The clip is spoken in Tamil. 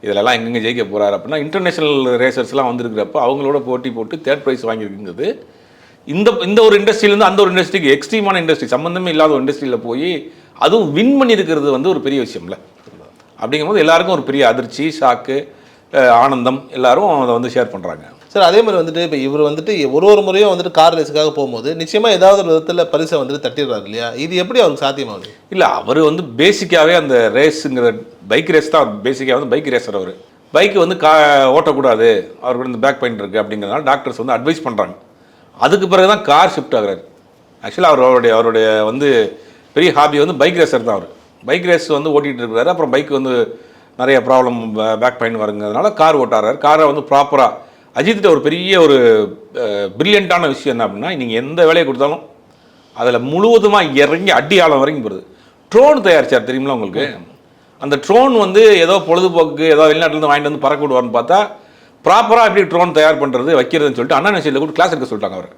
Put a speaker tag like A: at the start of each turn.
A: இதிலெல்லாம் எங்கெங்கே ஜெயிக்க போகிறாரு அப்படின்னா இன்டர்நேஷனல் ரேசர்ஸ்லாம் வந்திருக்கிறப்ப அவங்களோட போட்டி போட்டு தேர்ட் ப்ரைஸ் வாங்கியிருக்குங்கிறது இந்த ஒரு இண்டஸ்ட்ரியிலேருந்து அந்த ஒரு இண்டஸ்ட்ரிக்கு எக்ஸ்ட்ரீமான இண்டஸ்ட்ரி சம்மந்தமே இல்லாத ஒரு இண்டஸ்ட்ரியில் போய் அதுவும் வின் பண்ணியிருக்கிறது வந்து ஒரு பெரிய விஷயம்ல. அப்படிங்கும்போது எல்லாருக்கும் ஒரு பெரிய அதிர்ச்சி, ஷாக்கு, ஆனந்தம் எல்லாரும் அதை வந்து ஷேர் பண்ணுறாங்க.
B: சார் அதே மாதிரி வந்துட்டு இப்போ இவர் வந்துட்டு ஒரு முறையும் வந்துட்டு கார் ரேஸுக்காக போகும்போது நிச்சயமாக ஏதாவது ஒரு விதத்தில் பரிசை வந்துட்டு தட்டிடுறாரு இல்லையா? இது எப்படி அவருக்கு சாத்தியமாகுது?
A: இல்லை, அவர் வந்து பேசிக்காகவே அந்த ரேஸுங்கிற பைக் ரேஸ் தான் பேசிக்காக வந்து பைக் ரேஸர். அவர் பைக்கு வந்து ஓட்டக்கூடாது, அவருக்கு இந்த பேக் பெயின் இருக்குது அப்படிங்கிறதுனால டாக்டர்ஸ் வந்து அட்வைஸ் பண்ணுறாங்க. அதுக்கு பிறகு தான் கார் ஷிஃப்ட் ஆகுறாரு. ஆக்சுவலாக அவருடைய வந்து பெரிய ஹாபி வந்து பைக் ரேஸர் தான். அவர் பைக் ரேஸ் வந்து ஓட்டிகிட்டு இருக்கிறாரு. அப்புறம் பைக் வந்து நிறைய ப்ராப்ளம், பேக் பெயின் வருங்கிறதுனால கார் ஓட்டாடுறாரு. காரை வந்து ப்ராப்பராக அஜித்திட்ட ஒரு பெரிய ஒரு பிரில்லியண்ட்டான விஷயம் என்ன அப்படின்னா, நீங்கள் எந்த வேலையை கொடுத்தாலும் அதில் முழுவதுமாக இறங்கி அடி ஆழம் வரைக்கும் போகிறது. ட்ரோன் தயாரிச்சார் தெரியுங்களா உங்களுக்கு? அந்த ட்ரோன் வந்து ஏதோ பொழுதுபோக்கு ஏதோ வெளிநாட்டிலேருந்து வாங்கிட்டு வந்து பறக்க விடுவார்னு பார்த்தா ப்ராப்பராக எப்படி ட்ரோன் தயார் பண்ணுறது வைக்கிறதுன்னு சொல்லிட்டு அண்ணா யூனிவர்சிட்டியில் கூட கிளாஸ் எடுக்க சொல்லிட்டாங்க அவர்.